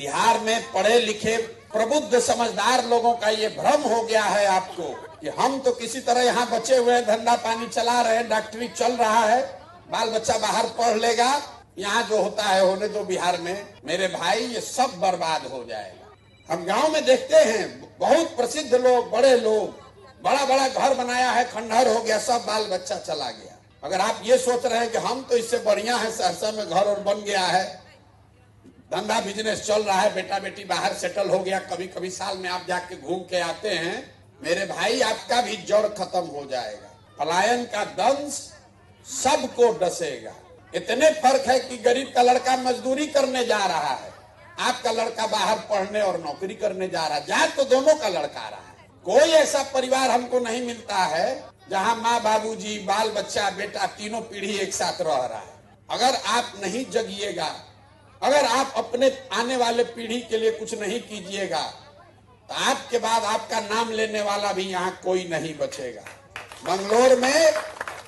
बिहार में पढ़े लिखे प्रबुद्ध समझदार लोगों का ये भ्रम हो गया है आपको कि हम तो किसी तरह यहाँ बचे हुए हैं, धंधा पानी चला रहे हैं, डॉक्टरी चल रहा है, बाल बच्चा बाहर पढ़ लेगा, यहाँ जो होता है होने दो बिहार में। मेरे भाई ये सब बर्बाद हो जाएगा। हम गांव में देखते हैं बहुत प्रसिद्ध लोग, बड़े लोग, बड़ा बड़ा घर बनाया है, खंडहर हो गया, सब बाल बच्चा चला गया। अगर आप ये सोच रहे हैं कि हम तो इससे बढ़िया है, सहरसा में घर और बन गया है, धंधा बिजनेस चल रहा है, बेटा बेटी बाहर सेटल हो गया, कभी कभी साल में आप जाके घूम के आते हैं, मेरे भाई आपका भी जड़ खत्म हो जाएगा। पलायन का दंश सबको डसेगा। इतने फर्क है कि गरीब का लड़का मजदूरी करने जा रहा है, आपका लड़का बाहर पढ़ने और नौकरी करने जा रहा है, जा तो दोनों का लड़का रहा है। कोई ऐसा परिवार हमको नहीं मिलता है जहां माँ बाबूजी, बाल बच्चा, बेटा तीनों पीढ़ी एक साथ रह रहा है। अगर आप नहीं जगिएगा, अगर आप अपने आने वाले पीढ़ी के लिए कुछ नहीं कीजिएगा, तो आपके बाद आपका नाम लेने वाला भी यहाँ कोई नहीं बचेगा। बंगलोर में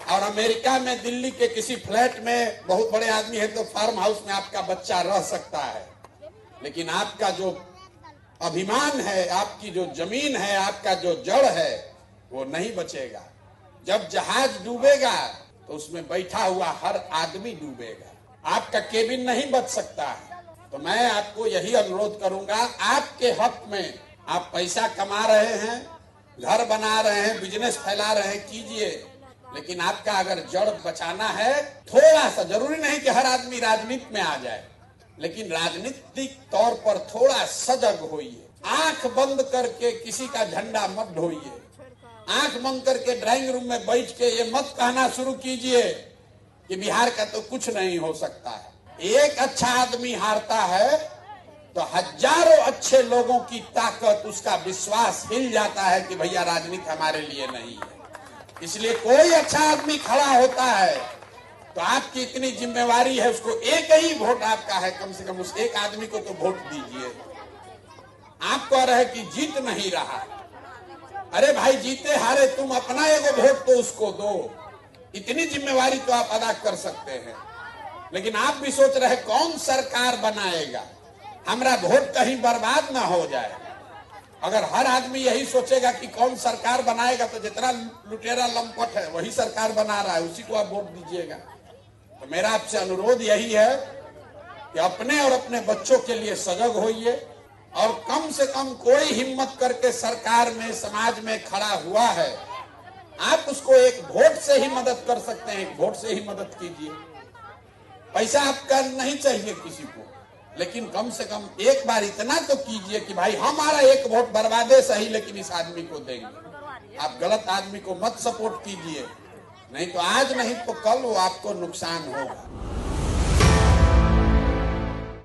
और अमेरिका में, दिल्ली के किसी फ्लैट में बहुत बड़े आदमी है तो फार्म हाउस में आपका बच्चा रह सकता है, लेकिन आपका जो अभिमान है, आपकी जो जमीन है, आपका जो जड़ है, वो नहीं बचेगा। जब जहाज डूबेगा तो उसमें बैठा हुआ हर आदमी डूबेगा, आपका केबिन नहीं बच सकता है। तो मैं आपको यही अनुरोध करूंगा, आपके हक में आप पैसा कमा रहे हैं, घर बना रहे हैं, बिजनेस फैला रहे हैं, कीजिए, लेकिन आपका अगर जड़ बचाना है, थोड़ा सा, जरूरी नहीं कि हर आदमी राजनीति में आ जाए, लेकिन राजनीतिक तौर पर थोड़ा सजग होइए। आंख बंद करके किसी का झंडा मत ढोइए। आंख बंद करके ड्राइंग रूम में बैठ के ये मत कहना शुरू कीजिए कि बिहार का तो कुछ नहीं हो सकता है। एक अच्छा आदमी हारता है तो हजारों अच्छे लोगों की ताकत, उसका विश्वास हिल जाता है कि भैया राजनीति हमारे लिए नहीं है। इसलिए कोई अच्छा आदमी खड़ा होता है तो आपकी इतनी जिम्मेवारी है, उसको एक ही वोट आपका है, कम से कम उस एक आदमी को तो वोट दीजिए। आप कह रहे कि जीत नहीं रहा, अरे भाई जीते हारे तुम अपना एगो वोट तो उसको दो, इतनी जिम्मेवारी तो आप अदा कर सकते हैं। लेकिन आप भी सोच रहे कौन सरकार बनाएगा, हमारा वोट कहीं बर्बाद ना हो जाए। अगर हर आदमी यही सोचेगा कि कौन सरकार बनाएगा, तो जितना लुटेरा लंपट है वही सरकार बना रहा है, उसी को आप वोट दीजिएगा। तो मेरा आपसे अनुरोध यही है कि अपने और अपने बच्चों के लिए सजग होइए, और कम से कम कोई हिम्मत करके सरकार में, समाज में खड़ा हुआ है, आप उसको एक वोट से ही मदद कर सकते हैं, एक वोट से ही मदद कीजिए। पैसा आपका नहीं चाहिए किसी को, लेकिन कम से कम एक बार इतना तो कीजिए कि भाई हमारा एक वोट बर्बादे सही, लेकिन इस आदमी को देंगे। आप गलत आदमी को मत सपोर्ट कीजिए, नहीं तो आज नहीं तो कल वो आपको नुकसान होगा।